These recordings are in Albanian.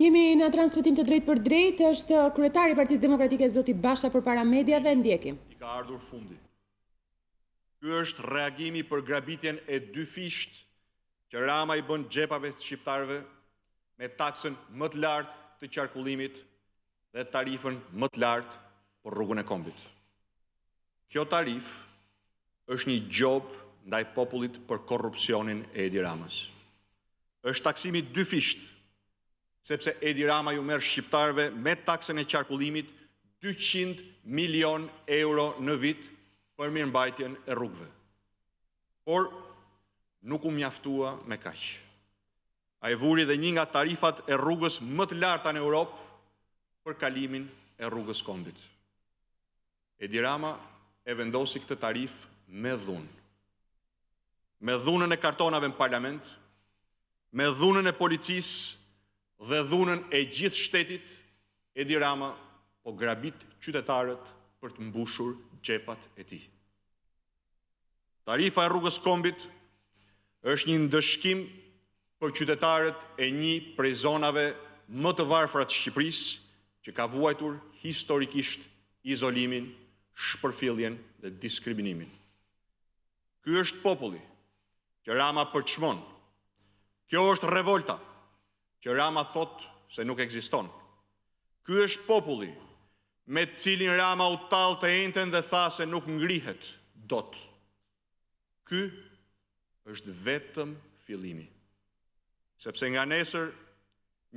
Jemi në transmetim të drejt për drejt, është kryetari i Partisë Demokratike zoti Basha përpara mediave, ndjekim. I ka ardhur fundi. Ky është reagimi për grabitjen e dy fisht që Rama i bën xhepave të shqiptarëve me taksën më të lartë të qarkullimit dhe tarifën më të lartë për rrugën e kombit. Kjo tarif është një gjob ndaj popullit për korrupsionin e Edi Ramës. Është taksimi dy fisht, sepse Edi Rama ju merr shqiptarëve me taksën e qarkullimit 200 milion euro në vit për mirëmbajtjen e rrugëve. Por nuk u mjaftua me kaq. Ai vuri dhe një nga tarifat e rrugës më të larta në Europë për kalimin e rrugës kombit. Edi Rama e vendosi këtë tarif me dhunë. Me dhunën e kartonave në parlament, me dhunën e policisë dhe dhunën e gjithë shtetit, Edi Rama po grabit qytetarët për të mbushur xhepat e tij. Tarifa e rrugës kombit është një ndëshkim për qytetarët e një prej zonave më të varfra të Shqipërisë, që ka vuajtur historikisht izolimin, shpërfilljen dhe diskriminimin. Ky është populli që Rama përçmon. Kjo është revolta që Rama thot se nuk ekziston. Ky është populli me të cilin Rama u tall të enten dhe tha se nuk ngrihet dot. Ky është vetëm fillimi. Sepse nga nesër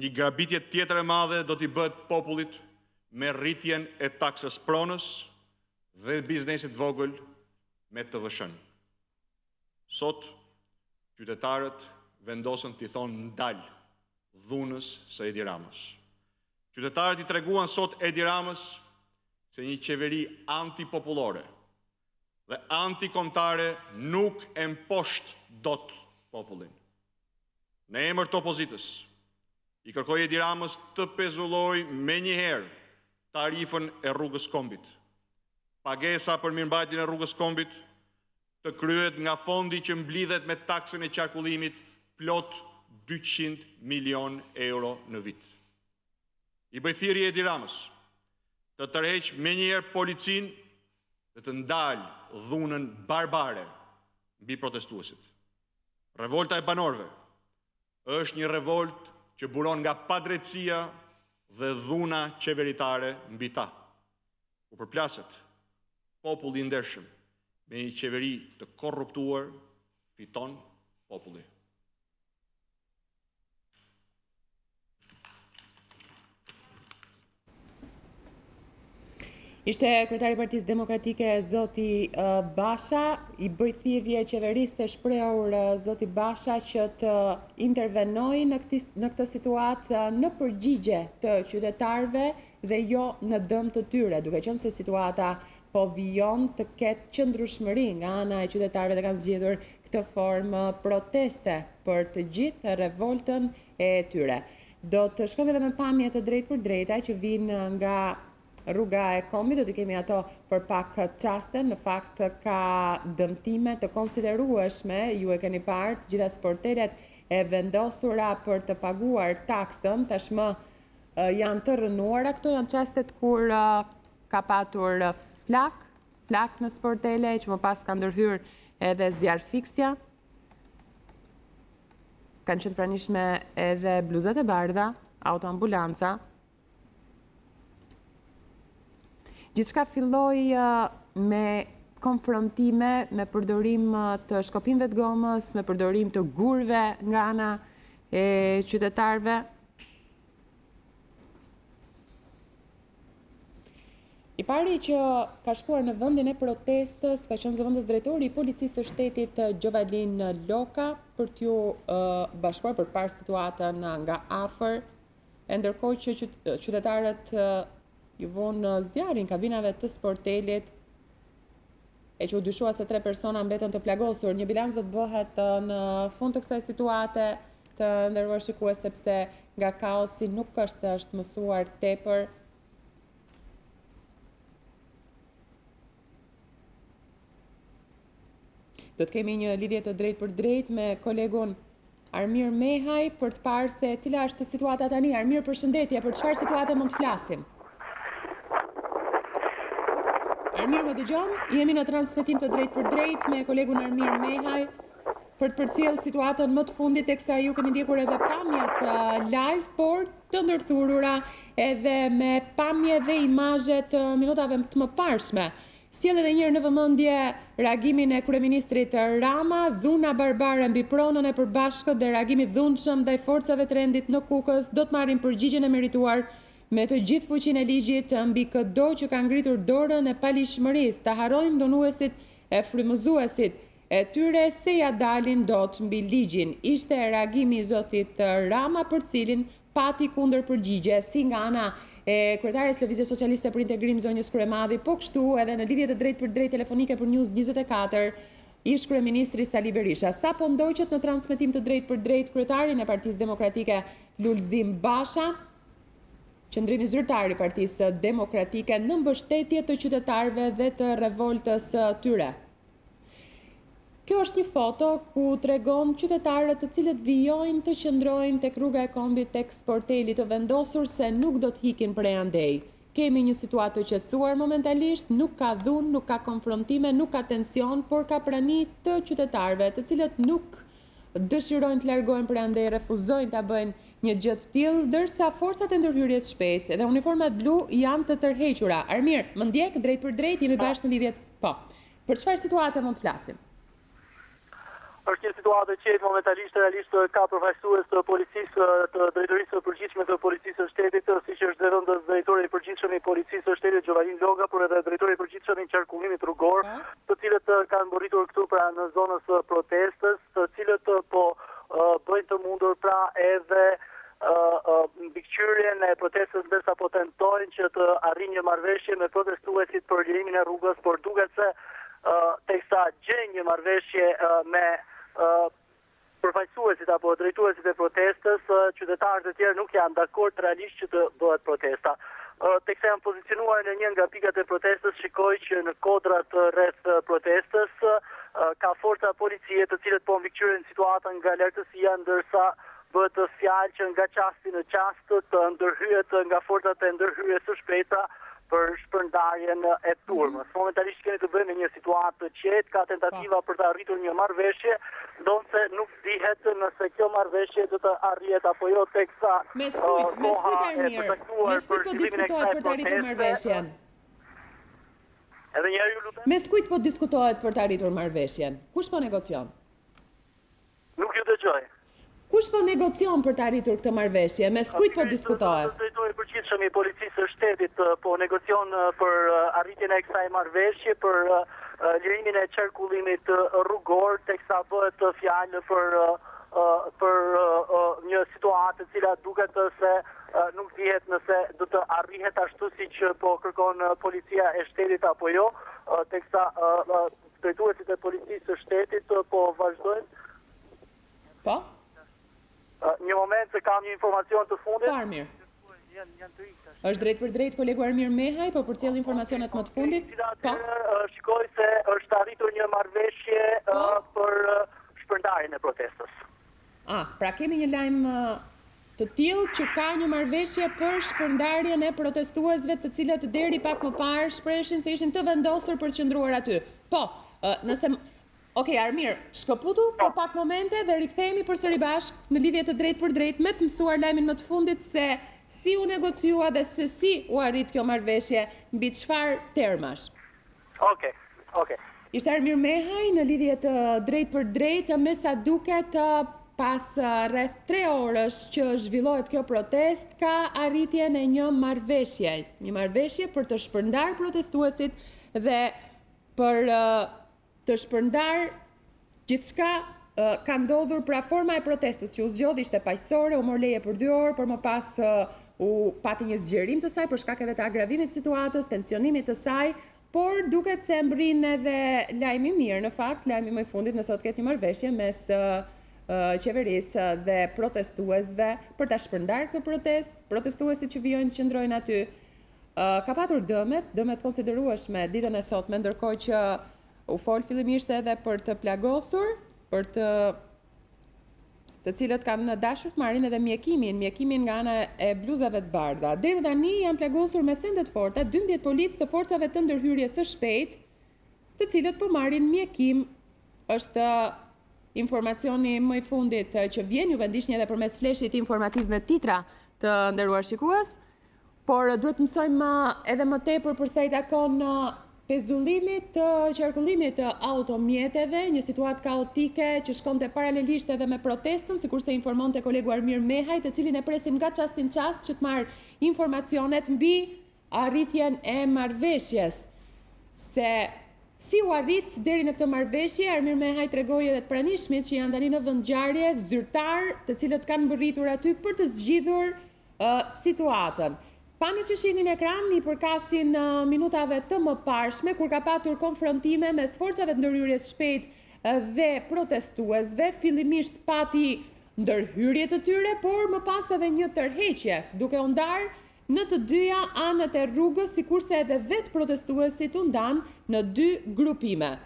një grabitje tjetër e madhe do t'i bëhet popullit me rritjen e taksës pronës dhe biznesit vogël me të vëshën. Sot qytetarët vendosën t'i thonë ndal dhunës së Edi Ramës. Qytetarët i treguan sot Edi Ramës se një qeveri antipopullore dhe antikombëtare nuk e mposht dot popullin. Në emër të opozitës, i kërkoi Edi Ramës të pezulloj menjëherë tarifën e rrugës kombit. Pagesa për mirëmbajtjen e rrugës kombit të kryhet nga fondi që mblidhet me taksën e qarkullimit plot 200 milion euro në vit. I bëj thirrje Edi Ramës të tërheq menjëherë policinë dhe të ndalë dhunën barbare mbi protestuesit. Revolta e banorëve është një revolt që buron nga padrejtësia dhe dhuna qeveritare mbi ta. U përplaset populli i ndershëm me një qeveri të korruptuar, fiton populli. Ishte kryetari i Partisë Demokratike zoti Basha, i bëj thirrje qeverisë të shprehur zoti Basha që të intervenojë në këtë situatë në përgjigje të qytetarëve dhe jo në dëm të tyre, duke qenë se situata po vijon të ketë qëndrueshmëri nga ana e qytetarëve dhe kanë zgjedhur këtë formë proteste për të gjithë revoltën e tyre. Do të shkojmë edhe me pamje të drejtë për drejta që vijnë nga rruga e kombit, do t'i kemi ato për pak çaste, në fakt ka dëmtime të konsiderueshme, ju e keni parë, të gjitha sportelet e vendosura për të paguar taksën, tashmë janë të rënuara, këto janë çastet kur ka patur flak në sportele, që më pas ka ndërhyrë edhe zjarfiksja, kanë qenë pranishme edhe bluzat e bardha, autoambulanca. Gjithçka filloi me konfrontime, me përdorim të shkopimve të gomës, me përdorim të gurve nga ana e qytetarëve. I pari që ka shkuar në vendin e protestës ka qenë zëvendës drejtori i policisë së shtetit Gjovalin Loka për t'ju bashkuar për parë situatën nga afër, e ndërkohë që qytetarët ju vonë zjarrin kabinave të sportelit, e që u dyshua se 3 persona mbetën të plagosur. Një bilans do të bëhet në fund të kësaj situate, të nderuar shikues, sepse nga kaosi nuk është se është mësuar tepër. Do të kemi një lidhje të drejtë për drejtë me kolegun Armir Mehaj për të parë se cila është situata tani. Armir, përshëndetje, për çfarë situate mund të flasim? Armir, më dëgjon? Jemi në transmetim të drejt për drejt me kolegun Armir Mehaj për të përcjellë situatën më të fundit, teksa ju keni ndjekur edhe pamjet live, por të ndërthurura edhe me pamje dhe imazhe të minutave të mëparshme. Sjell edhe njërë në vëmendje reagimin e kryeministrit Rama, dhuna barbare mbi pronën e përbashkët dhe reagimi dhunshëm ndaj forcave të rendit në Kukës do të marrin përgjigjen e merituar me të gjithë fuqinë e ligjit mbi çdo që ka ngritur dorën e palishmërisë. Ta harrojmë dënuesit e frymëzuesit e tyre se ja dalin dot mbi ligjin. Ishte reagimi i zotit Rama, për cilin pati kundër përgjigje si nga ana e kryetares Lëvizjes Socialiste për Integrim zonjës Kryemadhi, po kështu edhe në lidhje të drejt për drejt telefonike për News 24 ish kryeministri Sali Berisha. Sapo ndoqët në transmetim të drejt për drejt kryetarin e Partisë Demokratike Lulzim Basha, qëndrimi zyrtar i Partisë Demokratike në mbështetje të qytetarëve dhe të revoltës tyre. Kjo është një foto ku tregon qytetarët të cilët vijojnë të qëndrojnë tek rruga e Kombit tek sportelit, të vendosur se nuk do të hikin prej andej. Kemi një situatë të qetësuar momentalisht, nuk ka dhunë, nuk ka konfrontime, nuk ka tension, por ka prani të qytetarëve, të cilët nuk dëshirojnë të largohen prej andej, refuzojnë ta bëjnë një gjë të tillë, ndërsa forcat e ndërhyrjes shpejt dhe uniformat blu janë të tërhequra. Armir, më ndjek drejt për drejt, jemi bashkë në lidhje. Po. Për çfarë situate mund të flasim? Është një situatë që momentalisht realisht ka përfaqësues të policisë të drejtorisë së përgjithshme të policisë së shtetit, siç është zëvendës drejtori i përgjithshëm i policisë së shtetit Gjovarin Loga, por edhe drejtori i përgjithshëm i qarkullimit rrugor, të cilët kanë mbërritur këtu pra në zonës protestës, të cilët po bëjnë të mundur pra edhe mbikëqyrjen e protestës, ndërsa po tentojnë që të arrijnë një marrëveshje me protestuesit për lirimin e rrugës, por duket se teksa gjen një marrëveshje me përfaqësuesit apo drejtuesit e protestës, qytetarët e tjerë nuk janë dakord realisht që të bëhet protesta. Teksa janë pozicionuar në një nga pikat e protestës, shikoj që në kodrat rreth protestës ka forca policie të cilët po mbikëqyren situatën nga lartësia, ndërsa bëhet fjalë që nga qasti në qast të ndërhyet nga forcat e ndërhyjes së shpejta për shpërndarjen e turmës. Momentalisht kemi të bëjmë një situatë të qetë, ka tentativa për të arritur një marrëveshje, ndonse nuk dihet nëse kjo marrëveshje do të arrihet apo jo, teksa me skujt Armir, me skujt po diskutohet për të arritur marrëveshjen. Edhe njëherë ju lutem. Me skujt po diskutohet për të arritur marrëveshjen? Kush po negocion? Nuk ju dëgjoj. Kush po negocion për të arritur këtë marrëveshje? Me skujt po diskutohet? Drejtori i përgjithshëm i policisë së shtetit po negocion për arritjen e kësaj marrëveshje, për lirimin e qarkullimit rrugor, teksa bëhet fjalë për një situatë e cila duket se nuk dihet nëse do të arrihet ashtu siç po kërkon policia e shtetit apo jo, teksa drejtuesit e policisë së shtetit po vazhdojnë. Po? Një moment se kam një informacion të fundit. Po, Armir. Është drejt për drejt kolegu Armir Mehaj, po përcjell informacionet më të fundit. Po. Shikoj se është arritur një marrëveshje për shpërndarjen e protestës. Pra kemi një lajm të tillë që ka një marrëveshje për shpërndarjen e protestuesve, të cilët deri pak më parë shprehin se ishin të vendosur për të qëndruar aty. Po, nëse Okej, Armir, shkëputu për pak momente dhe rikthehemi përsëri bashkë në lidhje të drejt për drejt me të mësuar lajmin më të fundit se si u negociua dhe se si u arrit kjo marrëveshje, mbi çfarë termash. Okej. Ishte Armir Mehaj në lidhje të drejt për drejt, me sa duket pas rreth 3 orësh që zhvillohet kjo protest, ka arritjen e një marrëveshje për të shpërndar protestuesit dhe për të shpërndar gjithçka ka ndodhur, pra forma e protestës që u zgjodhi ishte paqësore, u mor leje për 2 orë, por më pas u pati një zgjerim të saj për shkak edhe të agravimit të situatës, tensionimit të saj, por duket se mbrin edhe lajmi mirë, në fakt, lajmi më i fundit nëse do të ketë një marrëveshje mes qeverisë dhe protestuesve për ta shpërndar këtë protest, protestuesit që vijojnë të qëndrojnë aty. Ka patur dëmet konsiderueshme ditën e sotme, ndërkohë që u fol fillimisht edhe për të plagosur, për të të cilët kanë dashur të marrin edhe mjekimin nga ana e bluzave të bardha. Deri më tani janë plagosur me sende të forta 12 policë të forcave të ndërhyrjes së shpejtë, të cilët po marrin mjekim. Është informacioni më i fundit që vjen, ju ndihni edhe përmes fleshit informativ me titra të nderuar shikues, por duhet mësojmë edhe më tepër për sa i takon pezullimit të qarkullimit të automjeteve, një situatë kaotike që shkonte paralelisht edhe me protestën, sikurse informonte kolegu Armir Mehaj, të cilin e presim nga çast në çast që të marrë informacionet mbi arritjen e marrëveshjes. Se si u arrit deri në këtë marrëveshje, Armir Mehaj tregoi edhe të pranishmit që janë tani në vendngjarje zyrtar, të cilët kanë mbërritur aty për të zgjidhur situatën. Pamjet që shihni në ekran i përkasin minutave të mëparshme, kur ka patur konfrontime mes forcave të ndërhyrjes shpejtë dhe protestuesve. Fillimisht pati ndërhyrje të tyre, por më pas edhe një tërheqje, duke u ndarë në të dyja anët e rrugës, sikurse edhe vetë protestuesit u ndan në dy grupime.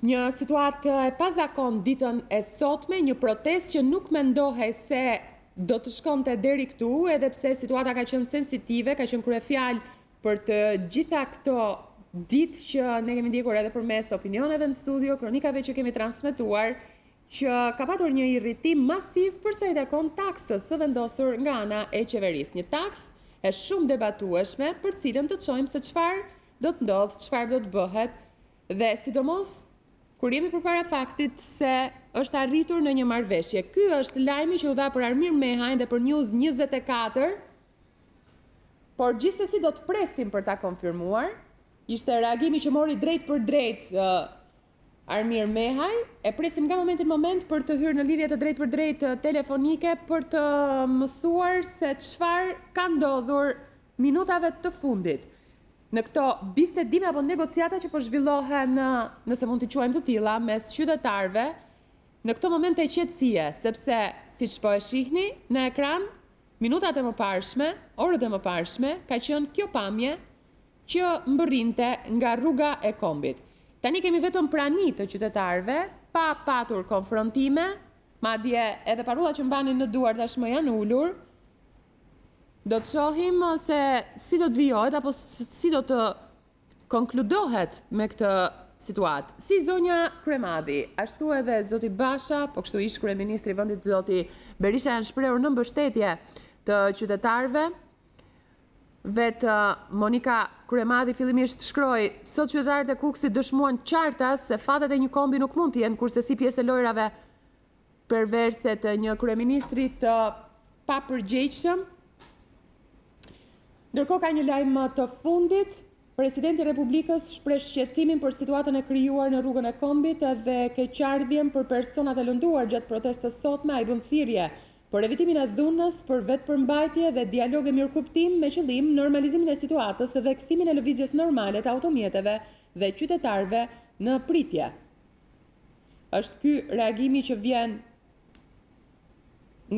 Një situatë e pazakon ditën e sotme, një protestë që nuk mendohej se do të shkonte deri këtu, edhe pse situata ka qenë sensitive, ka qenë kryefjalë për të gjitha këto ditë që ne kemi ndjekur edhe përmes opinioneve në studio, kronikave që kemi transmetuar, që ka patur një irritim masiv për sa i takon taksës së vendosur nga ana e qeverisë. Një taksë e shumë debatueshme, për cilën të çojmë se çfarë do të ndodhë, çfarë do të bëhet, dhe sidomos kur jemi përpara faktit se është arritur në një marrëveshje. Ky është lajmi që u dha për Armir Mehajn dhe për News 24, por gjithsesi do të presim për ta konfirmuar. Ishte reagimi që mori drejt për drejt Armir Mehaj, e presim nga momenti në moment për të hyrë në lidhje të drejt për drejt telefonike për të mësuar se çfarë ka ndodhur minutave të fundit. Në këto bisedime apo negociata që po zhvillohen, nëse mund t'i quajmë të tilla, mes qytetarëve, në këto momente e qetësie, sepse siç po e shihni në ekran, minutat e mëparshme, orët e mëparshme, ka qenë kjo pamje që mbërrinte nga rruga e kombit. Tani kemi vetëm prani të qytetarëve, pa patur konfrontime, madje edhe parullat që mbanin në duar tashmë janë ulur. Do të shohim se si do të vijohet apo si do të konkludohet me këtë situatë. Si zonja Kryemadhi, ashtu edhe zoti Basha, po kështu ish kryeministri i vendit zoti Berisha janë shprehur në mbështetje të qytetarëve. Vetë Monika Kryemadhi fillimisht shkroi: sot qytetarët e Kukësit dëshmuan qartas se fatet e një kombi nuk mund të jenë kurse si pjesë e lojrave perverse të një kryeministri të papërgjegjshëm. Ndërkohë ka një lajm të fundit. Presidenti i Republikës shpreh shqetësimin për situatën e krijuar në rrugën e kombit dhe keqardhjen për personat e lënduar gjatë protestës sotme. Ai bën thirrje për evitimin e dhunës, për vetëpërmbajtje dhe dialog e mirëkuptim me qëllim normalizimin e situatës dhe kthimin e lëvizjes normale të automjeteve dhe qytetarëve në pritje. Është ky reagimi që vjen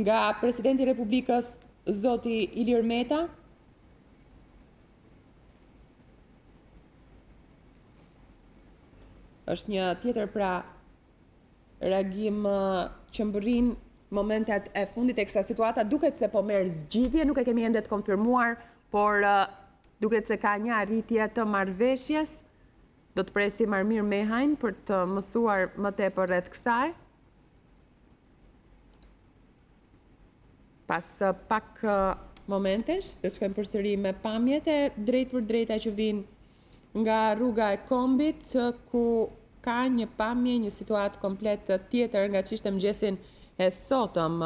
nga Presidenti i Republikës zoti Ilir Meta. Është një tjetër pra reagim që mbërrin momentet e fundit e kësaj situata. Duket se po merr zgjidhje, nuk e kemi ende të konfirmuar, por duket se ka një arritje të marrëveshjes. Do të presim Armir Mehajn për të mësuar më tepër rreth kësaj. Pas pak momentesh, do të shkojmë përsëri me pamjet e drejt për drejta që vinë nga rruga e kombit, ku ka një pamje, një situatë komplet tjetër nga që ishte mëngjesin e sotëm.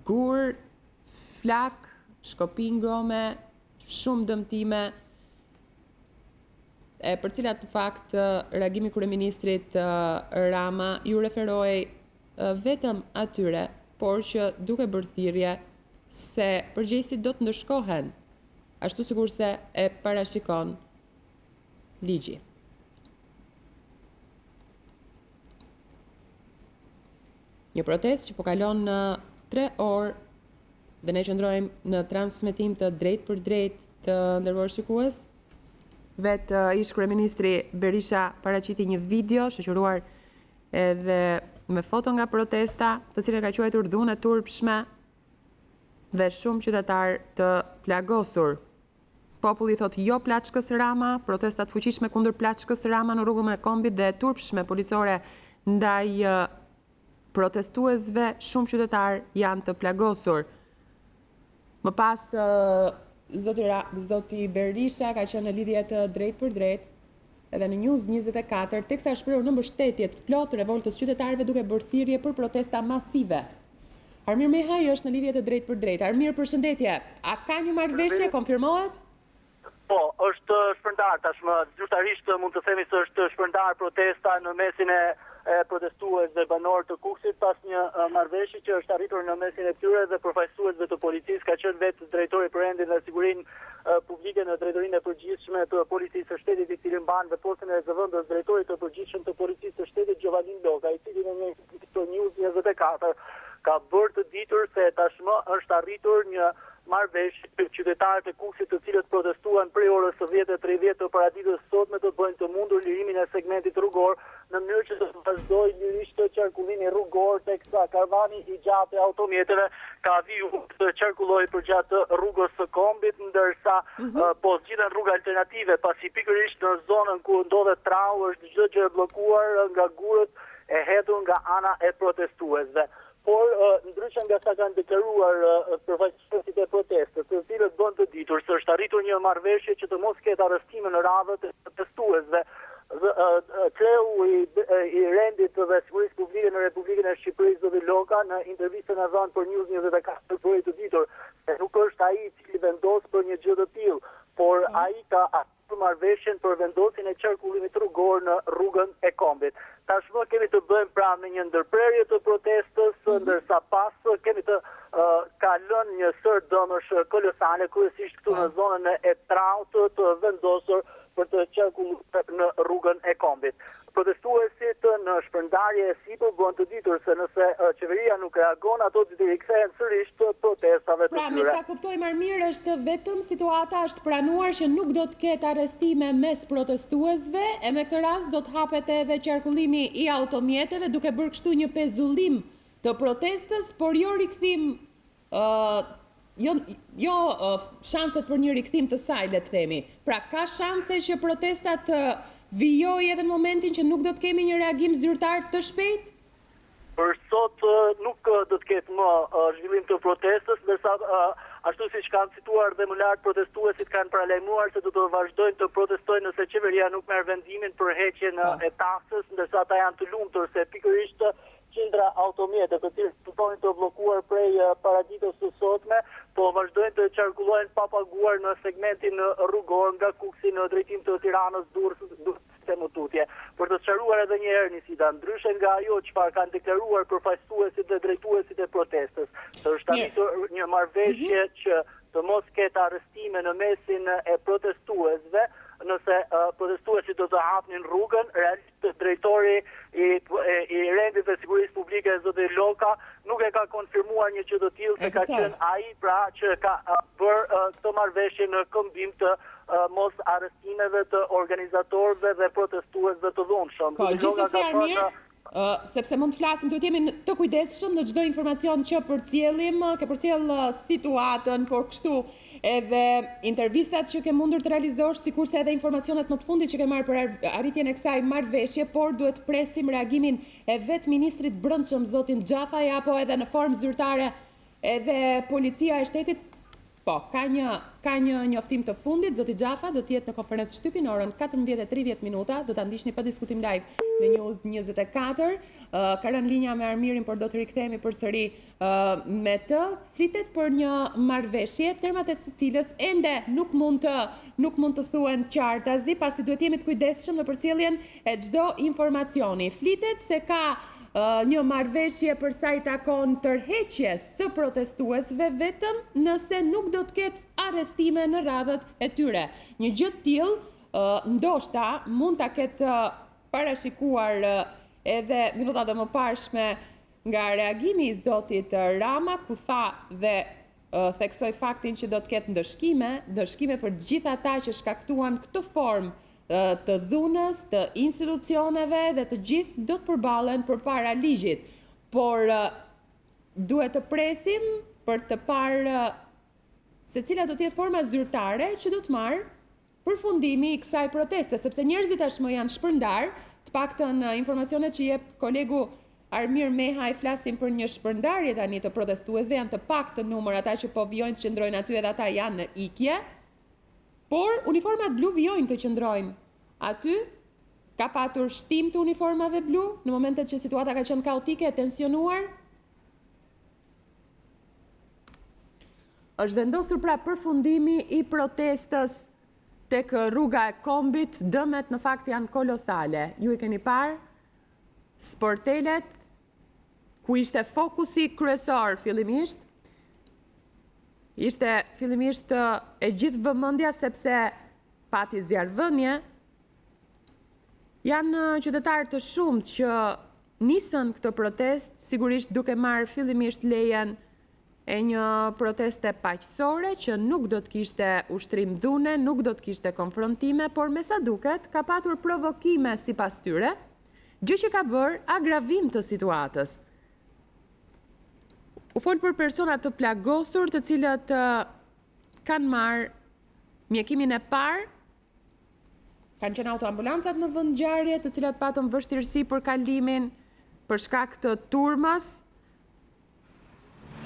Gur, flak, shkopingo me shumë dëmtime, për cilat në fakt reagimi kryeministrit Rama ju referoi vetëm atyre, por që duke bërë thirrje se përgjegjësit do të ndëshkohen, ashtu sikurse e parashikon ligji. Një protestë që po kalon 3 orë dhe ne qëndrojmë në transmetim të drejt për drejt të nderuar shikues. Vetë ish kryeministri Berisha paraqiti një video shoqëruar edhe me foto nga protesta, të cilën ka quajtur dhunë e turpshme dhe shumë qytetar të plagosur. Populli thot jo plaçkës Rama, protestat fuqishme kundër plaçkës Rama në rrugën e Kombit dhe turpshme policore ndaj protestuesve, shumë qytetar janë të plagosur. Më pas, zoti Berisha ka qenë në lidhje të drejt për drejt, edhe në News 24, teksa shprehur në mbështetje të plot revoltës qytetarëve duke bërë thirrje për protesta masive. Armir Mehaj është në lidhje të drejt për drejt. Armir, përshëndetje. A ka një marrëveshje, konfirmohet? Po, është shpërndar tashmë, zyrtarisht mund të themi se është shpërndar protesta në mesin e protestuesve banor të Kukësit pas një marrëveshje që është arritur në mesin e tyre dhe përfaqësuesve të policisë ka qenë vetë drejtori për rendin dhe sigurinë publike në drejtorinë e përgjithshme të policisë së shtetit, i cili mban dhe postën e zëvendës drejtorit të përgjithshëm të policisë së shtetit Giovanni Loka, i cili në një News 24 ka bërë të ditur se tashmë është arritur një marrëveshje për qytetarët e Kukësit të cilët protestuan prej orës 10:30 të paraditës sotme të bëjnë të mundur lirimin e segmentit rrugor në mënyrë që të vazhdojë lirisht qarkullimi rrugor teksa karvani i gjatë e automjeteve ka viju të qarkullojë përgjatë rrugës së Kombit, ndërsa po zgjidhen rruga alternative pasi pikërisht në zonën ku ndodhet trau është çdo gjë e bllokuar nga gurët e hedhur nga ana e protestuesve. Por ndryshe nga sa kanë deklaruar përfaqësuesit e protestës, të cilët bën të ditur se është arritur një marrëveshje që të mos ketë arrestime në radhët e protestuesve. Kreu i rendit dhe sigurisë publike në Republikën e Shqipërisë zoti Loka në intervistën e dhënë për News 24 bëri të ditur se nuk është ai i cili vendos për një gjë të tillë, por ai ka marrëveshjen për vendosjen e qarkullimit rrugor në rrugën e Kombit. Tashmë kemi të bëjmë pra me një ndërprerje të protestës, ndërsa pas kemi të kalën një sër dëmësh kolosale, kryesisht këtu në zonën e Traut të vendosur për të qarkulluar në rrugën e Kombit. Protestuesit në shpërndarje e sipër bën të ditur se nëse qeveria nuk reagon, ato do të rikthehen sërish të protestave të tyre. Pra, me sa kuptojmë Armir, është vetëm situata është pranuar që nuk do të ketë arrestime mes protestuesve, e me këtë rast do të hapet edhe qarkullimi i automjeteve, duke bërë kështu një pezullim të protestës, por jo rikthim jo shanset për një rikthim të saj, le të themi. Pra, ka shanse që protestat vijoj edhe në momentin që nuk do të kemi një reagim zyrtar të shpejt? Për sot nuk do të ketë më zhvillim të protestës, ndërsa ashtu siç kanë cituar dhe më lart protestuesit kanë paralajmëruar se do të vazhdojnë të protestojnë nëse qeveria nuk merr vendimin për heqjen e taksës, ndërsa ata janë të lumtur se pikërisht qindra automjete të cilët përtojnë të bllokuar prej paraditës së sotme, po vazhdojnë të qarkullojnë pa paguar në segmentin rrugor nga Kuksi në drejtim të Tiranës, Durrës dhe Mututje. Për të sqaruar edhe një herë Nisida, ndryshe nga ajo çfarë kanë deklaruar përfaqësuesit dhe drejtuesit e protestës, se është arritur një marrëveshje që të mos ketë arrestime në mesin e protestuesve, nëse protestuesit do të hapnin rrugën, realisht drejtori i rendit dhe sigurisë publike zoti Loka nuk e ka konfirmuar një gjë të tillë, se ka qenë ai pra që ka bërë këtë marrëveshje në këmbim të mos arrestimeve të organizatorëve dhe protestuesve të dhunshëm. Po, gjithsesi Armir, sepse mund të flasim, duhet jemi të kujdesshëm në çdo informacion që përcjellim, ke përcjell situatën, por kështu edhe intervistat që ke mundur të realizosh, sikurse edhe informacionet më të fundit që ke marrë për arritjen e kësaj marrëveshje, por duhet presim reagimin e vetë ministrit brendshëm zotin Xhafaj apo edhe në formë zyrtare edhe policia e shtetit. Po, ka një njoftim të fundit, zoti Xhafa do të jetë në konferencë shtypi në orën 14:30, do ta ndiqni pa diskutim live në News 24. Ka rënë linja me Armirin, por do të rikthehemi përsëri me të. Flitet për një marrëveshje, termat e së cilës ende nuk mund të thuhen qartazi, pasi duhet jemi të kujdesshëm në përcjelljen e çdo informacioni. Flitet se ka një marrëveshje për sa i takon tërheqjes së protestuesve vetëm nëse nuk do të ketë arrestime në radhët e tyre. Një gjë të tillë ndoshta mund ta ketë parashikuar edhe minutat e mëparshme nga reagimi i zotit Rama, ku tha dhe theksoi faktin që do të ketë ndëshkime për të gjithë ata që shkaktuan këtë formë të dhunës, të institucioneve dhe të gjithë do të përballen përpara ligjit. Por duhet të presim për të parë se cila do të jetë forma zyrtare që do të marrë përfundimi i kësaj proteste, sepse njerëzit tashmë janë shpërndar, të paktën informacionet që jep kolegu Armir Meha e flasin për një shpërndarje tani të protestuesve, janë të paktën numër ata që po vijojnë të qëndrojnë aty edhe ata janë në ikje, por uniformat blu vijojnë të qëndrojnë aty. Ka patur shtim të uniformave blu në momentet që situata ka qenë kaotike e tensionuar. Është vendosur pra përfundimi i protestës tek rruga e Kombit, dëmet në fakt janë kolosale. Ju i keni parë sportelet, ku ishte fokusi kryesor fillimisht. Ishte fillimisht e gjithë vëmendja sepse pati zjarrvënie. Janë qytetarë të shumt që nisën këtë protest, sigurisht duke marrë fillimisht lejen e një proteste paqësore që nuk do të kishte ushtrim dhune, nuk do të kishte konfrontime, por me sa duket ka patur provokime sipas tyre, gjë që ka bërë agravim të situatës. U fol për persona të plagosur, të cilët kanë marrë mjekimin e parë, kanë qenë autoambulancat në vend ngjarje, të cilat patën vështirësi për kalimin për shkak të turmës.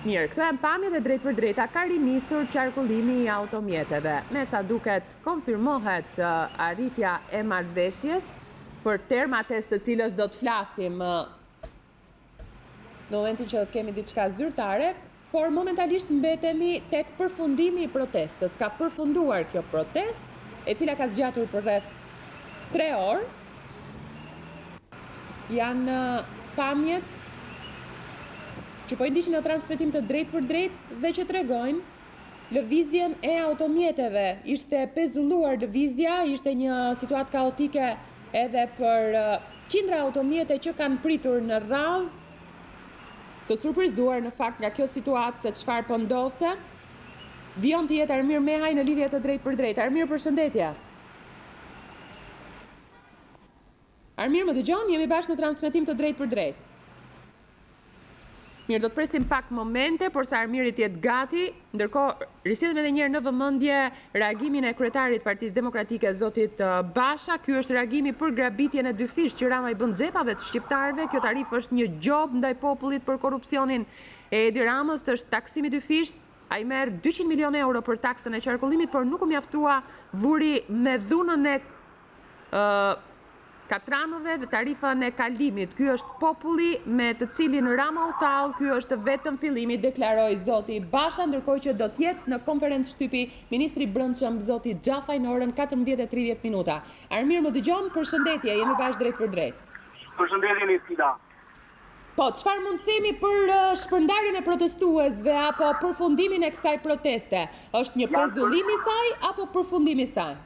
Mirë, këto janë pamjet e drejt për drejta, ka rinisur qarkullimi i automjeteve. Me sa duket konfirmohet arritja e marrëveshjes për termat e së cilës do të flasim në momentin që do të kemi diçka zyrtare, por momentalisht mbetemi tek përfundimi i protestës. Ka përfunduar kjo protestë, e cila ka zgjatur për rreth 3 orë. Janë pamjet që po i ndiqni në transmetim të drejt për drejt dhe që tregojnë lëvizjen e automjeteve. Ishte pezulluar lëvizja, ishte një situatë kaotike edhe për qindra automjete që kanë pritur në radhë, të surprizuar në fakt nga kjo situatë se çfarë po ndodhte. Vijon të jetë Armir Mehaj në lidhje të drejt për drejt. Armir, përshëndetje. Armir, më dëgjon? Jemi bashkë në transmetim të drejt për drejt. Mirë, do të presim pak momente, por sa Armiri të jetë gati. Ndërkohë, risjellim edhe një herë në vëmendje reagimin e kryetarit Partisë Demokratike, zotit Basha. Ky është reagimi për grabitjen e dyfish që Rama i bën xhepave të shqiptarëve. Kjo tarifë është një gjob ndaj popullit për korrupsionin e Edi Ramës, është taksimi dyfish. Ai merr 200 milionë euro për taksën e qarkullimit, por nuk u mjaftua, vuri me dhunën e katranove dhe tarifën e kalimit. Ky është populli me të cilin Rama u tall, ky është vetëm fillimi, deklaroi zoti Basha, ndërkohë që do të jetë në konferencë shtypi ministri i brendshëm zoti Xhafaj në orën 14:30 minuta. Armir, më dëgjon? Përshëndetje, jemi bashkë drejt për drejt. Përshëndetje Nisida. Po, çfarë mund të themi për shpërndarjen e protestuesve apo përfundimin e kësaj proteste? Është një pezullim i saj apo përfundimi i saj?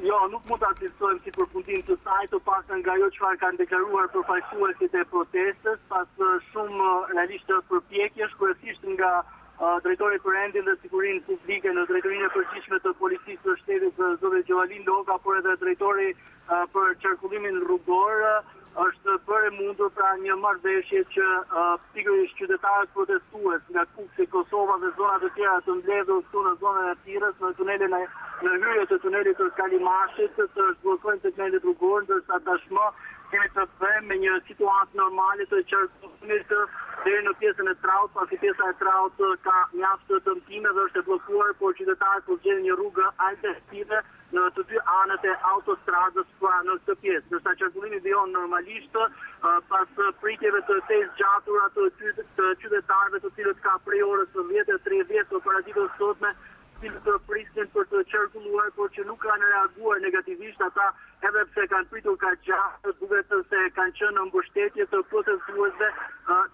Jo, nuk mund të cilësojmë si përfundim të saj, të paktën nga ajo çfarë kanë deklaruar përfaqësuesit e protestës, pas shumë realisht përpjekjesh, kryesisht nga drejtori për rendin dhe sigurinë publike në drejtorinë e përgjithshme të policisë së shtetit zoti Gjoalin Loga, por edhe drejtori për qarkullimin rrugor, është bërë mundur pra një marrëveshje që pikërisht qytetarët protestues nga Kuksi, Kosova dhe zonat e tjera të mbledhur këtu në zonën e Tirës, në tunelin në hyrje të tunelit të Kalimashit, të zhbllokojnë segmentet rrugor, ndërsa tashmë kemi të bëjmë me një situatë normale të qarkullimit deri në pjesën e traut, pasi pjesa e traut ka mjaft të dëmtime dhe është e bllokuar, por qytetarët po gjenë një rrugë alternative në të dy anët e autostradës pra në këtë pjesë. Ndërsa qarkullimi vijon normalisht pas pritjeve të zgjatura të qytetarëve, të cilët ka prej orës 10:30 operativës sotme, të prisnin për të qarkulluar, por që nuk kanë reaguar negativisht ata, edhe pse kanë pritur ka gjatë, duket se kanë qenë në mbështetje të protestuesve,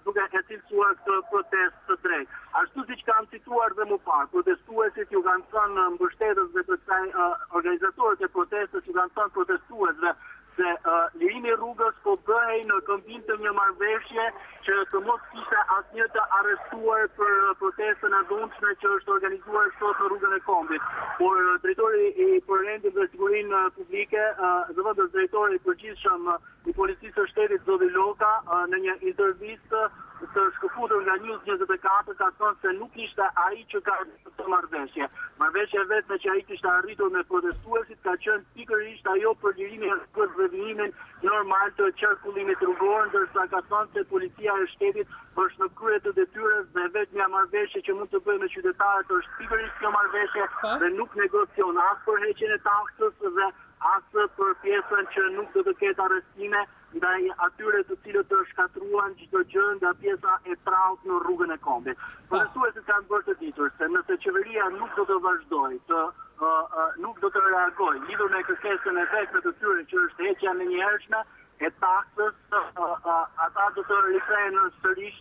duke e cilësuar këtë protestë të drejtë. Ashtu siç kam cituar dhe më parë, protestuesit ju kanë thënë mbështetësve të kësaj organizatorët e protestës, ju kanë thënë protestuesve dhe lirimi rrugës po bëhej në këmbim të një marrëveshje që të mos kishte asnjë të arrestuar për protestën e dhunshme që është organizuar sot në rrugën e Kombit. Por drejtori i përrendit dhe sigurinë publike, zëvendës drejtori i përgjithshëm i policisë së shtetit zoti Loka, në një intervistë të shkëputur nga News 24 ka thënë se nuk ishte ai që ka arritur të marrëveshje. Marrëveshja vetme që ai kishte arritur me protestuesit ka qenë pikërisht ajo për lirimin e rrugës dhe vijimin normal të qarkullimit rrugor, ndërsa ka thënë se policia e shtetit është në krye të detyrës dhe vetmja marrëveshje që mund të bëjë me qytetarët është pikërisht kjo marrëveshje dhe nuk negocion as për heqjen e taksës dhe as për pjesën që nuk do të ketë arrestime ndaj atyre të cilët të shkatruan çdo gjë nga pjesa e traut në rrugën e Kombit. Protestuesit kanë bërë të ditur se nëse qeveria nuk do të vazhdojë nuk do të reagojë lidhur me kërkesën e vetme të tyre që është heqja menjëhershme e taksës, ata do të rikthehen sërish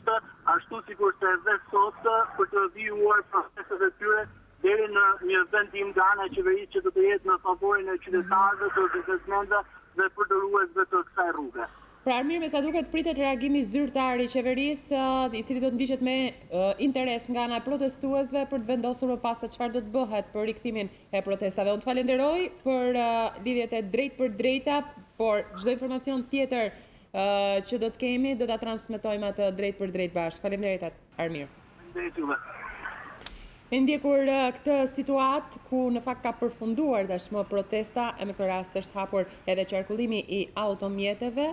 ashtu sikur se dhe sot për të vijuar proceset e tyre deri në një vendim nga ana e qeverisë që do të jetë në favorin e qytetarëve, të biznesmenëve dhe përdoruesve të kësaj rruge. Pra Armir, me sa duket pritet reagimi zyrtar i qeverisë, i cili do të ndiqet me interes nga ana e protestuesve për të vendosur më pas se çfarë do të bëhet për rikthimin e protestave. Unë të falenderoj për lidhjet e drejt për drejta, por çdo informacion tjetër që do të kemi do ta transmetojmë atë drejt për drejt bashkë. Faleminderit Armir. Faleminderit juve. E ndjekur këtë situatë ku në fakt ka përfunduar tashmë protesta, e në këtë rast është hapur edhe qarkullimi i automjeteve.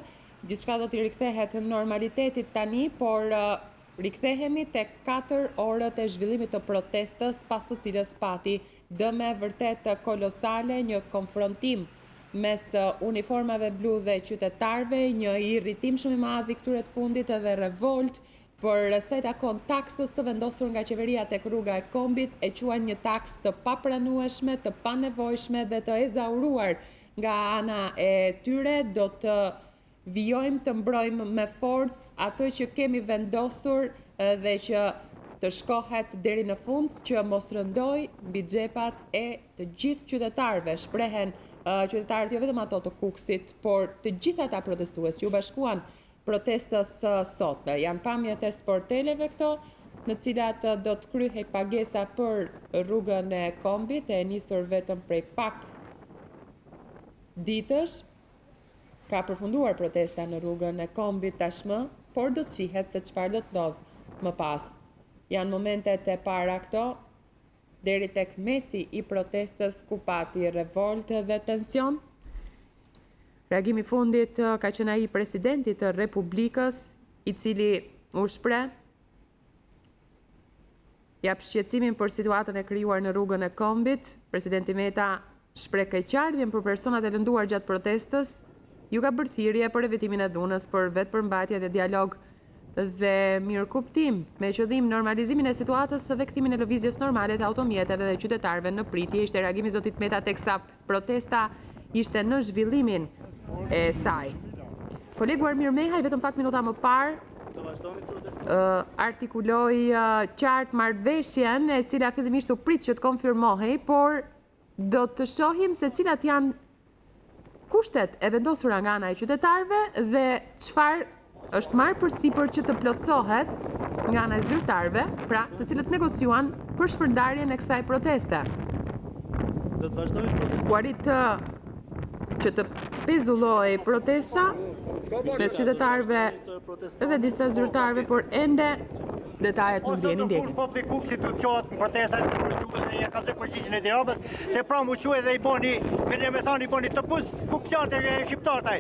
Gjithçka do t'i rikthehet në normalitetit tani, por rikthehemi tek 4 orët e zhvillimit të protestës, pas së cilës pati dëme vërtet kolosale, një konfrontim mes uniformave blu dhe qytetarëve, një irritim shumë i madh i këtyre të fundit edhe revolt për sa i takon taksës së vendosur nga qeveria tek rruga e Kombit, e quajnë një taksë të papranueshme, të panevojshme dhe të ezauruar nga ana e tyre. Do të vijojmë të mbrojmë me forcë ato që kemi vendosur dhe që të shkohet deri në fund, që mos rëndoj mbi xhepat e të gjithë qytetarëve. Shprehen qytetarët jo vetëm ato të Kukësit, por të gjithë ata protestues që u bashkuan protestës sotme. Janë pamjet e sporteleve këto, në cilat do të kryhej pagesa për rrugën e Kombit, e nisur vetëm prej pak ditësh. Ka përfunduar protesta në rrugën e Kombit tashmë, por do të shihet se çfarë do të ndodhë më pas. Janë momentet e para këto, deri tek mesi i protestës ku pati revolt dhe tension. Reagimi fundit ka qenë ai i presidentit të Republikës, i cili u shpreh, jap shqetësimin për situatën e krijuar në rrugën e Kombit. Presidenti Meta shpreh keqardhjen për personat e lënduar gjatë protestës, ju ka bërë thirrje për evitimin e dhunës, për vetëpërmbajtje dhe dialog dhe mirëkuptim, me qëllim normalizimin e situatës së dhe kthimin e lëvizjes normale të automjeteve dhe qytetarëve në pritje. Ishte reagimi i zotit Meta teksa protesta ishte në zhvillimin e saj. Kolegu Armir Mehaj vetëm pak minuta më parë artikuloi qartë marrëveshjen e cila fillimisht u prit që të konfirmohej, por do të shohim se cilat janë kushtet e vendosura nga ana e qytetarëve dhe çfarë është marrë përsipër që të plotësohet nga ana e zyrtarëve, pra të cilët negociuan për shpërndarjen e kësaj proteste. Do të vazhdojmë U arrit që të pezulloj protesta mes qytetarëve dhe disa zyrtarëve, por ende detajet nuk vjen ndjekin. Populli Kukësit të qohet në protestat për shkuën e ka të përgjigjen e Tiranës, se pra mu quhet dhe i boni, me thani i boni të buz kukësartë e shqiptarët ai.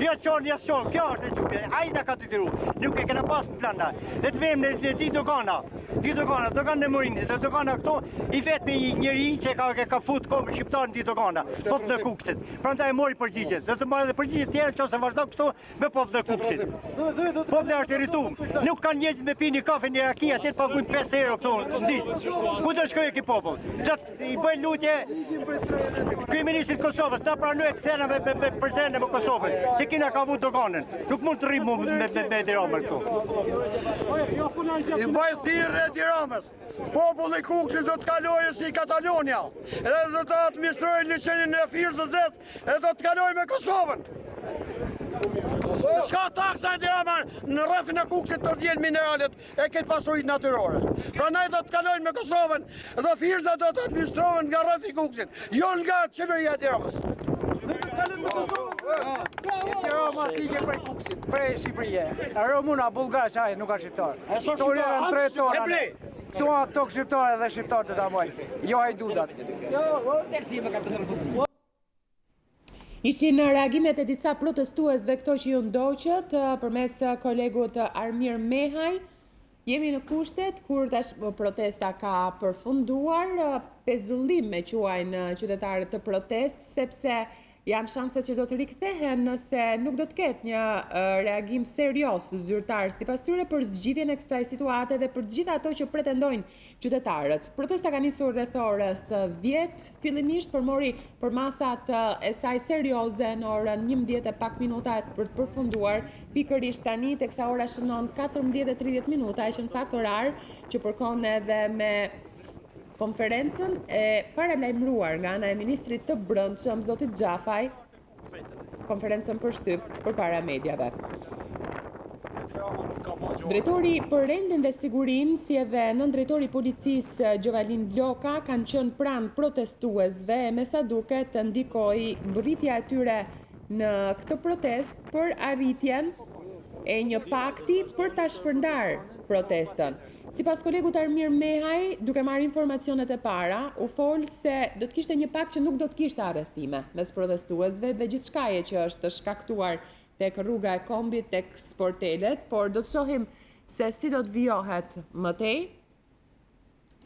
Jo çon, jo çon, kjo është e çupje. Ai da ka detyru. Nuk e kena pas plana. Ne të vëmë në di dogana. Di dogana, doganë e Morinit, dogana këto i vetmi një njerëj që ka fut komë shqiptar në di dogana. Popull të Kukësit. Prandaj e mori përgjigjen. Do të marrë edhe përgjigje të tjera nëse vazhdon kështu me popull të Kukësit. Populli është irrituar. Nuk kanë njerëz me pini kafe në Irakia, atë paguajnë 5 euro këtu në ditë. Ku do shkojë ky popull? Do i bëj lutje kryeministit Kosovës, ta pranojë kthena me prezidentin e Kosovës, që kina ka vu doganën. Nuk mund të rrimu me Tiranën këtu. I bëj thirrje Tiranës. Populli i Kukësit do të kalojë si Katalonia, edhe do të administrojë liçenin e Firzës dhe do të kalojë me Kosovën. S'ka taksa e dirama në rrethën e Kukësit të vjen mineralet e këtë pasurit natyrore. Prandaj do të kalojnë me Kosovën dhe firza do të administrohen nga rreth i Kukësit, jo nga qeveria e Tiranës. Tirana tike prej Kukësit, prej Shqipërie. Romuna, Bullgar, qaj, nuk ka shqiptar. Shqiptarë janë 3 tona. Këto shqiptarë dhe shqiptarë të ta mojnë, jo hajdudat. Ishin reagimet e disa protestuesve këto që ju ndoqët përmes kolegut Armir Mehaj. Jemi në kushtet kur tash protesta ka përfunduar, pezullim me quajnë qytetarët të protest, sepse janë shanset që do të rikthehen nëse nuk do të ketë një reagim serios zyrtar sipas tyre për zgjidhjen e kësaj situate dhe për të gjitha ato që pretendojnë qytetarët. Protesta ka nisur rreth orës 10 fillimisht, por mori përmasat e saj serioze në orën 11 e pak minuta për të përfunduar pikërisht tani teksa ora shënon 14:30 minuta, që në fakt orar që përkon edhe me konferencën e paralajmëruar nga ana e ministrit të Brendshëm, zoti Xhafaj, konferencën për shtyp përpara mediave. Drejtori për rendin dhe sigurinë, si edhe nëndrejtori i policisë Gjovalin Bloka kanë qenë pranë protestuesve e me sa duket ndikoi mbërritja e tyre në këtë protest për arritjen e një pakti për ta shpërndar protestën. Sipas kolegut Armir Mehaj, duke marrë informacionet e para, u folë se do të kishte një pakt që nuk do të kishte arrestime mes protestuesve dhe gjithçkaje që është shkaktuar tek rruga e Kombit, tek sportelit, por do të shohim se si do të vijohet më tej.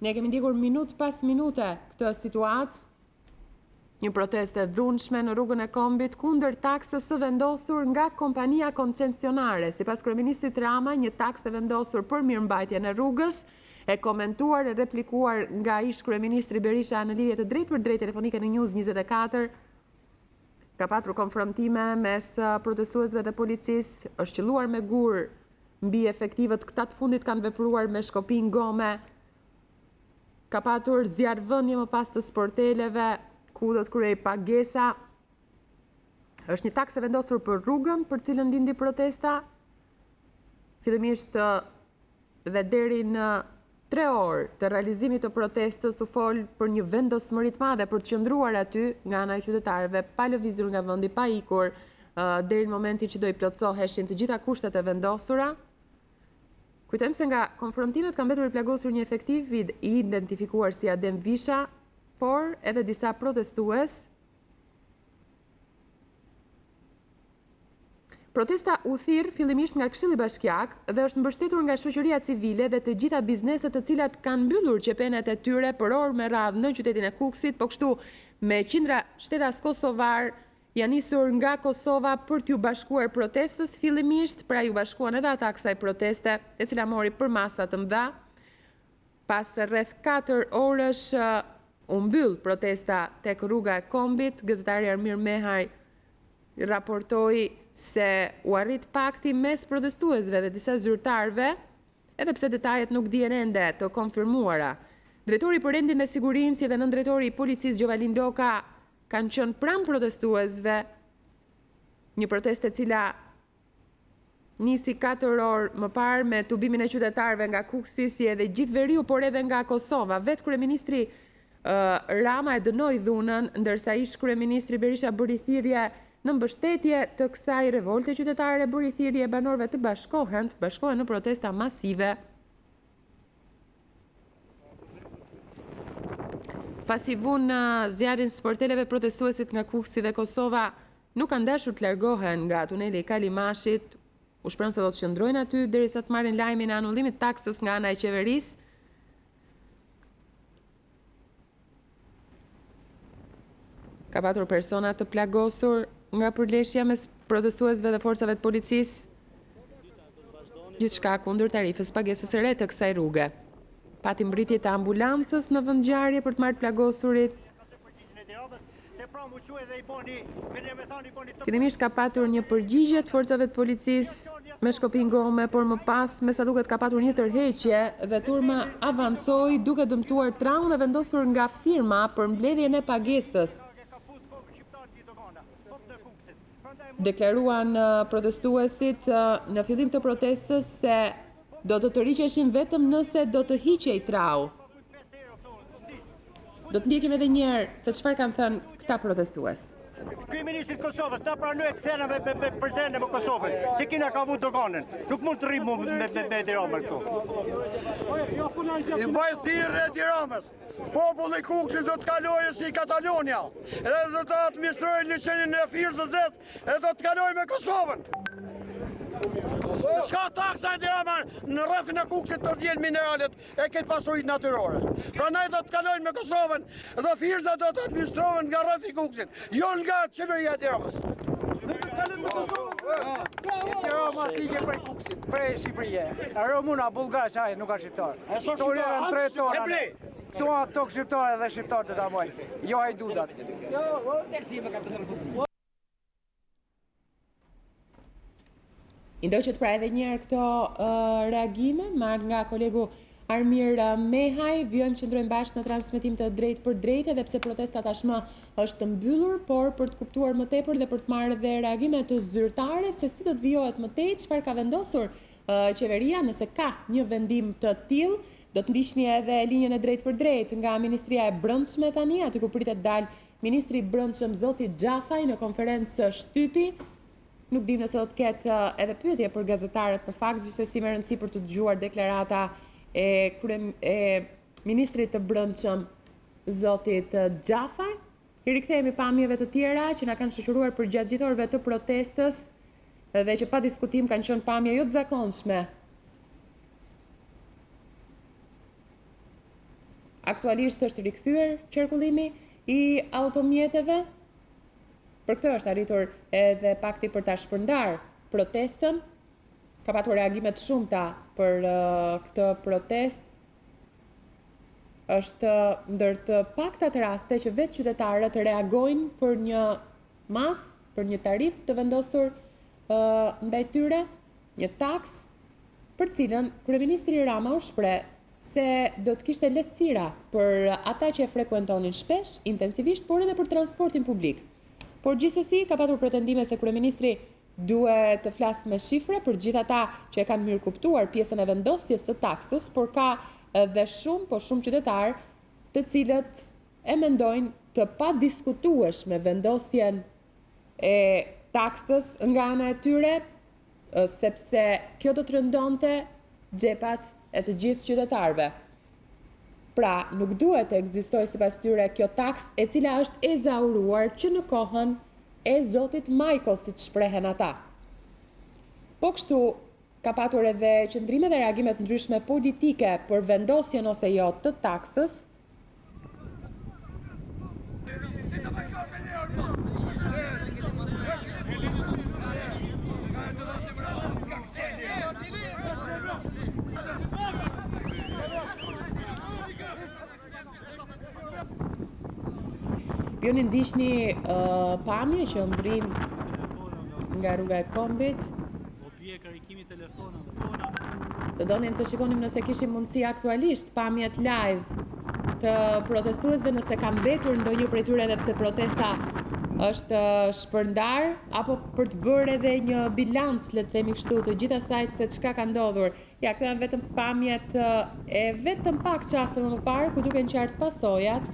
Ne kemi ndjekur minutë pas minute këtë situatë, një proteste dhunshme në rrugën e Kombit kundër taksës së vendosur nga kompania koncesionare. Sipas kryeministrit Rama, një taksë e vendosur për mirëmbajtjen e rrugës, e komentuar e replikuar nga ish kryeministri Berisha në lidhje të drejtpërdrejtë telefonike në News 24, ka patur konfrontime mes protestuesve dhe policisë, është qelluar me gur mbi efektivët, këta të fundit kanë vepruar me shkopin gome, ka patur zjarvënje më pas të sporteleve, ku do të kryej pagesa. Është një taksë vendosur për rrugën për cilën lindi protesta. Fillimisht dhe deri në 3 orë të realizimit të protestës u fol për një vendosmëri të madhe për të qëndruar aty nga ana e qytetarëve, pa lëvizur nga vendi, pa ikur, deri në momentin që do i plotësoheshin të gjitha kushtet e vendosura. Kujtojmë se nga konfrontimet ka mbetur i plagosur një efektiv i identifikuar si Adem Visha, por edhe disa protestues. Protesta u thirr fillimisht nga Këshilli Bashkiak dhe është mbështetur nga shoqëria civile dhe të gjitha bizneset të cilat kanë mbyllur qepenet e tyre për orë me radhë në qytetin e Kukësit, po kështu me qindra shtetas kosovar janë nisur nga Kosova për t'ju bashkuar protestës fillimisht, pra ju bashkuan edhe ata kësaj proteste, e cila mori përmasa të mëdha. Pas rreth 4 orësh u mbyll protesta tek rruga e Kombit. Gazetari Armir Mehaj raportoi se u arrit pakti mes protestuesve dhe disa zyrtarëve, edhe pse detajet nuk dihen ende të konfirmuara. Drejtori për rendin dhe sigurinë, si edhe nëndrejtori i policisë Gjovalin Bloka kanë qenë pranë protestuesve, një protestë e cila nisi 4 orë më parë me tubimin e qytetarëve nga Kukësi, si edhe gjithë veriu, por edhe nga Kosova. Vetë kryeministri Rama e dënoi dhunën, ndërsa ish kryeministri Berisha bëri thirrje në mbështetje të kësaj revolte qytetare, bëri thirrje banorëve të bashkohen në protesta masive. Pasi vunë zjarrin sporteleve, protestuesit nga Kukësi dhe Kosova nuk kanë dashur të largohen nga tuneli i Kalimashit. U shprehën se do të qëndrojnë aty derisa të marrin lajmin e anullimit taksës nga ana e qeverisë. Ka patur persona të plagosur nga përleshja mes protestuesve dhe forcave të policisë, gjithçka kundër tarifës pagesës së re të kësaj rruge. Pati mbritje të ambulancës në vend ngjarje për të marrë plagosurit. Fillimisht ka patur një përgjigje të forcave të policisë me shkopin gome, por më pas, me sa duket, ka patur një tërheqje dhe turma avancoi duke dëmtuar traun e vendosur nga firma për mbledhjen e pagesës. deklaruan protestuesit në fillim të protestës se do të tërhiqeshin vetëm nëse do të hiqej trau. Do të ndjekim edhe një herë se çfarë kanë thënë këta protestues. Kryeministri i Kosovës na pranoi të kthena me presidentin e Kosovës, që kina ka vu doganin. Nuk mund të rrimu me Tiranën këtu. I bëj thirrje Tiranës. Populli i Kukësit do të kalojë si Katalonia, edhe do të administrojë liçenin e Firzës edhe do të kalojë me Kosovën. Shka taksa e Tiranën në rrethin e Kukësit të vjen mineralet e këtë pasuritë natyrore. Prandaj do të kalojnë me Kosovën dhe Firza do të administrohen nga rrethi i Kukësit, jo nga qeveria e Tiranës. Tirana tike prej Kukësit, prej Shqipërie. Romuna, bullgash, ai nuk ka shqiptar. Këto janë 3 tona. Këto janë tokë shqiptare dhe shqiptarët të ta mojnë. Jo hajdudat. I ndoqët pra edhe njerë këto reagime, marrë nga kolegu Armir Mehaj, vjojmë që ndrojmë bashkë në transmitim të drejt për drejt, edhe pse protesta tashmë është të mbyllur, por për të kuptuar më tepër dhe për të marrë dhe reagime të zyrtare, se si do të vijohet më tej, çfarë ka vendosur qeveria, nëse ka një vendim të tillë, do të ndiqni edhe linjën e drejt për drejt nga Ministria e Brendshme tani, aty ku pritet dal Ministri i Brendshëm zoti Xhafaj në konferencë shtypi. Nuk dim nëse do të ketë edhe pyetje për gazetarët në fakt, gjithsesi me rëndësi për të dëgjuar deklarata e Ministrit të Brendshëm zotit Xhafaj. I rikthehemi pamjeve të tjera që na kanë shoqëruar për gjatë gjithë orëve të protestës dhe që pa diskutim kanë qenë pamje jo të zakonshme. Aktualisht është rikthyer qarkullimi i automjeteve. Për këtë është arritur edhe pakti për ta shpërndar protestën. Ka patur reagime të shumta për këtë protest. Është ndër të paktat raste që vetë qytetarët reagojnë për një masë, për një tarif të vendosur ndaj tyre, një taks, për cilën kryeministri Rama u shpreh se do të kishte lehtësira për ata që e frekuentonin shpesh, intensivisht, por edhe për transportin publik. Por gjithsesi ka patur pretendime se kryeministri duhet të flasë me shifre për gjithë ata që e kanë mirë kuptuar pjesën e vendosjes së taksës, por ka edhe shumë qytetarë të cilët e mendojnë të padiskutueshme vendosjen e taksës nga ana e tyre, sepse kjo do të rëndonte xhepat e të gjithë qytetarëve. Pra, nuk duhet të ekzistojë sipas tyre kjo taks e cila është ezauruar që në kohën e zotit Majko, siç shprehen ata. Po kështu ka patur edhe qëndrime dhe reagime të ndryshme politike për vendosjen ose jo të taksës. Ju në ndiqni pamje që mbrin nga rruga e Kombit. Do donim të shikonim nëse kishim mundësi aktualisht pamjet live të protestuesve, nëse ka mbetur ndonjë prej tyre edhe pse protesta është shpërndar, apo për të bërë edhe një bilanc, le të themi kështu, të gjithë asaj se çka ka ndodhur. Ja, këto janë vetëm pamjet e vetëm pak qaste më parë, ku duken qartë pasojat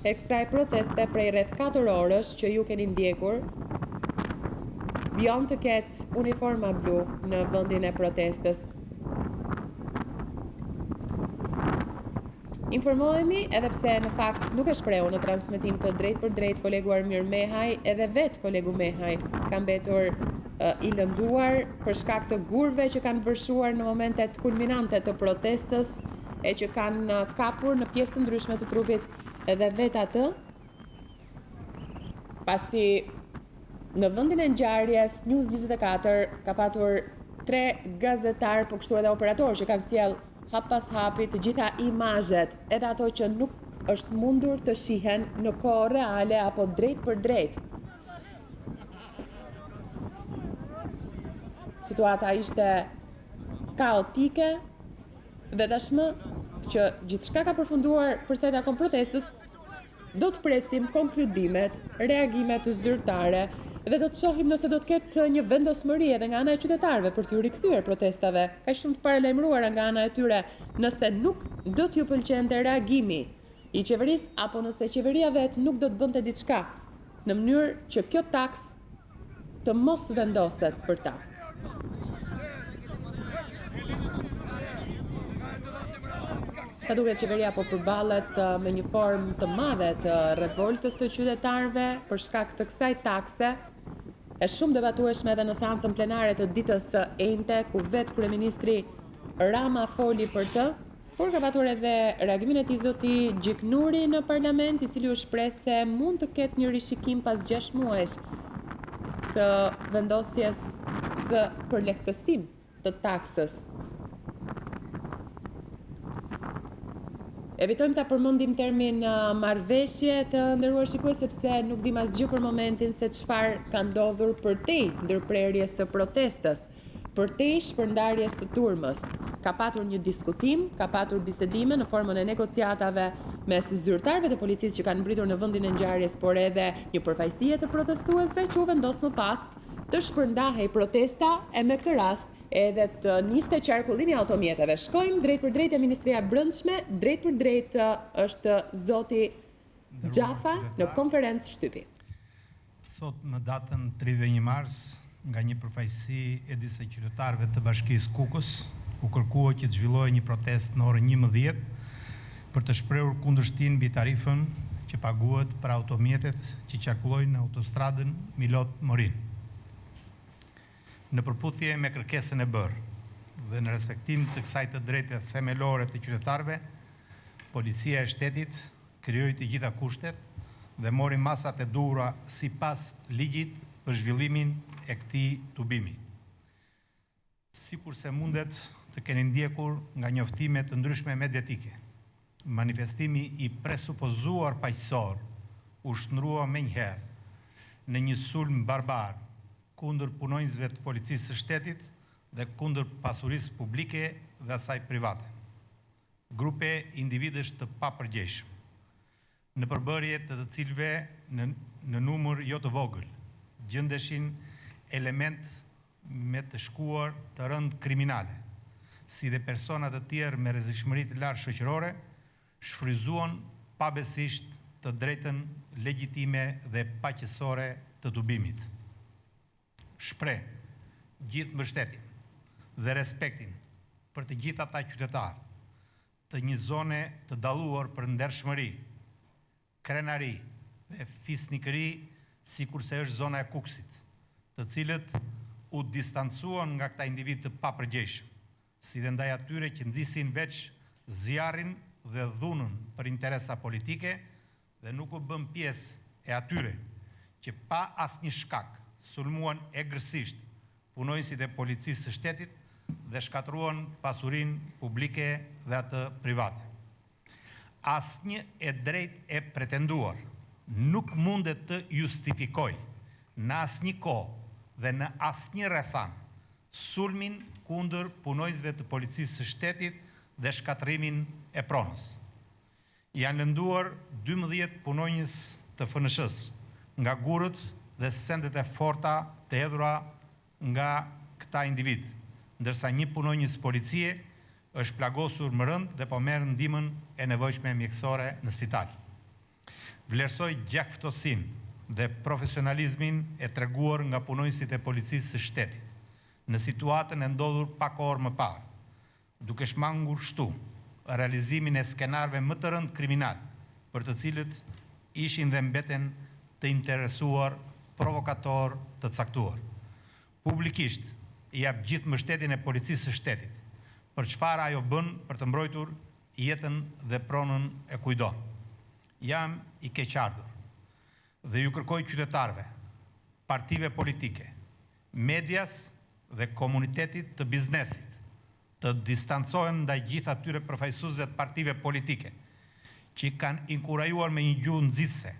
e kësaj proteste prej rreth 4 orësh që ju keni ndjekur. Vion të ketë uniforma blu në vendin e protestës. Informohemi, edhe pse në fakt nuk e shprehu në transmetim të drejt për drejt kolegu Armir Mehaj, edhe vetë kolegu Mehaj ka mbetur i lënduar për shkak të gurve që kanë vërshuar në momentet kulminante të protestës e që kanë kapur në pjesë të ndryshme të trupit edhe vetë atë, pasi në vendin e ngjarjes News 24 ka patur 3 gazetarë, po kështu edhe operatorë që kanë sjell hap pas hapi të gjitha imazhet, edhe ato që nuk është mundur të shihen në kohë reale apo drejt për drejt. Situata ishte kaotike dhe tashmë që gjithçka ka përfunduar për sa i takon protestës, do të presim konkludimet, reagimet të zyrtare Dhe do të shohim nëse do të ketë një vendosmëri edhe nga ana e qytetarëve për t'ju rikthyer protestave, kaq shumë të paralajmëruara nga ana e tyre, nëse nuk do t'ju pëlqente reagimi i qeverisë apo nëse qeveria vet nuk do të bënte diçka në mënyrë që kjo taksë të mos vendoset për ta. Sa duket qeveria po përballet me një formë të madhe të revoltës së qytetarëve për shkak të kësaj takse, e shumë debatueshme edhe në seancën plenare të ditës së enjte, ku vetë kryeministri Rama foli për të, por ka patur edhe reagimin e tij zoti Gjiknuri në parlament, i cili u shpreh se mund të ketë një rishikim pas 6 muajsh të vendosjes së përlehtësim të taksës. Evitojmë ta përmendim termin marrëveshje të nderuar shikues, sepse nuk dim asgjë për momentin se çfarë ka ndodhur përtej ndërprerjes së protestës, përtej shpërndarjes së turmës. Ka patur një diskutim, ka patur bisedime në formën e negociatave mes zyrtarëve të policisë që kanë mbritur në vendin e ngjarjes, por edhe një përfaqësie të protestuesve që u vendos më pas të shpërndahej protesta e me këtë rast edhe të niste qarkullimi automjeteve. Shkojmë drejt për drejt e Ministria e Brendshme, drejt për drejt është zoti Gjafa në konferencë shtypi. Sot në datën 31 mars, nga një përfaqësi e disa qytetarëve të Bashkisë Kukës, u kërkua që të zhvillohej një protestë në orën 11 për të shprehur kundërshtinë mbi tarifën që paguhet për automjetet që qarkullojnë në autostradën Milot Morin. Në përputhje me kërkesën e bërë dhe në respektim të kësaj të drejtë themelore të qytetarëve, Policia e Shtetit krijoi të gjitha kushtet dhe mori masat e duhura sipas ligjit për zhvillimin e këtij tubimi. Sikurse mundet të keni ndjekur nga njoftime të ndryshme mediatike, manifestimi i presupozuar paqësor u shndrua menjëherë në një sulm barbar kundër punonjësve të policisë së shtetit dhe kundër pasurisë publike dhe asaj private. Grupe individësh të papërgjegjshëm, në përbërje të të cilëve në numër jo të vogël, gjendeshin element me të shkuar të rënd kriminale, si dhe persona të tjerë me rrezikshmëri të lartë shoqërore, shfryzuan pabesisht të drejtën legjitime dhe paqësore të tubimit. Shpreh gjithë mbështetjen dhe respektin për të gjithë ata qytetarë të një zone të dalluar për ndershmëri, krenari dhe fisnikëri, sikurse është zona e Kukësit, të cilët u distancuan nga këta individ të papërgjegjshëm, si dhe ndaj atyre që nxisin veç zjarrin dhe dhunën për interesa politike dhe nuk u bën pjesë e atyre që pa asnjë shkak sulmuan egërsisht punonjësit e policisë së shtetit dhe shkatruan pasurinë publike dhe atë private. Asnjë e drejtë e pretenduar nuk mundet të justifikojë në asnjë kohë dhe në asnjë rrethant sulmin kundër punonjësve të policisë së shtetit dhe shkatrimin e pronës. Janë lënduar 12 punonjës të FNSH-s nga gurët dhe sendet e forta të hedhura nga këta individ, ndërsa një punonjës policie është plagosur më rënd dhe po merr ndihmën e nevojshme mjekësore në spital. Vlerësoj gjakftësinë dhe profesionalizmin e treguar nga punonjësit e policisë së shtetit në situatën e ndodhur pak orë më parë, duke shmangur shtu realizimin e skenarëve më të rënd kriminal, për të cilët ishin dhe mbeten të interesuar, provokator të caktuar. Publikisht i jap gjithë mbështetjen e policisë së shtetit për çfarë ajo bën për të mbrojtur jetën dhe pronën e kujdo. Jam i keqardhur dhe ju kërkoj qytetarëve, partive politike, medias dhe komunitetit të biznesit të distancohen ndaj gjithë atyre përfaqësuesve të partive politike që kanë inkurajuar me një gjuhë nxitëse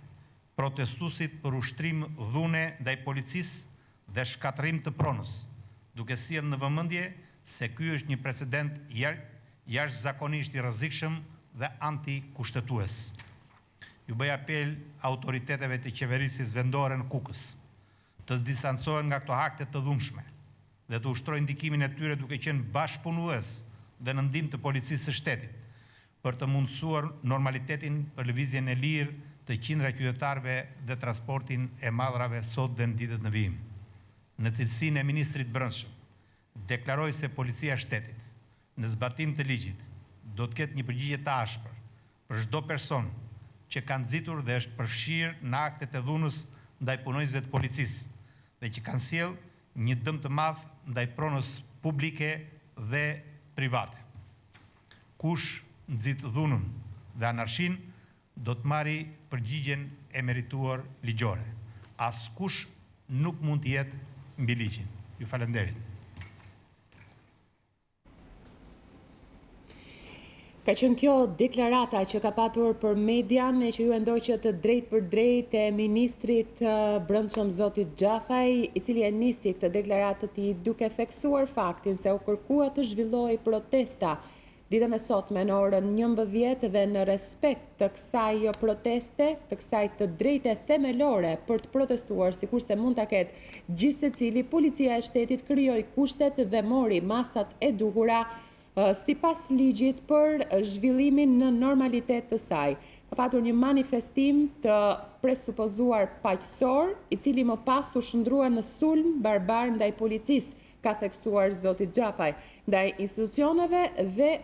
protestuesit për ushtrim dhune ndaj policisë dhe shkatrim të pronës, duke sjellë në vëmendje se ky është një precedent jashtëzakonisht i rrezikshëm dhe antikushtetues. Ju bëj apel autoriteteve të qeverisjes vendore në Kukës të zdistancohen nga këto akte të dhunshme dhe të ushtrojnë ndikimin e tyre duke qenë bashkëpunues dhe në ndihmë të policisë së shtetit për të mundësuar normalitetin për lëvizjen e lirë të qindra qytetarëve dhe transportin e madhrave sot dhe në ditët në vijim. Në cilësinë e ministrit brendshëm, deklaroj se policia e shtetit, në zbatim të ligjit, do të ketë një përgjigje të ashpër për çdo person që ka nxitur dhe është përfshirë në aktet e dhunës ndaj punonjësve të policisë dhe që kanë sjellë një dëm të madh ndaj pronës publike dhe private. Kush nxit dhunën dhe anarshin do të marrë përgjigjen e merituar ligjore. Askush nuk mund të jetë mbi ligjin. Ju falenderit. Ka qenë kjo deklarata që ka patur për median e që ju ndoqët drejt për drejt e ministrit brendshëm zotit Gjafaj, i cili e nisi këtë deklaratë i duke theksuar faktin se u kërkua të zhvillojë protesta ditën e sotme në orën 11 dhe në respekt të kësaj proteste, të kësaj të drejte themelore për të protestuar, sikurse mund ta ketë gjithë secili, policia e shtetit krijoi kushtet dhe mori masat e duhura sipas ligjit për zhvillimin në normalitet të saj. Ka patur një manifestim të presupozuar paqësor, i cili më pas u shndrua në sulm barbar ndaj policisë, ka theksuar zoti Gjafaj, ndaj institucioneve dhe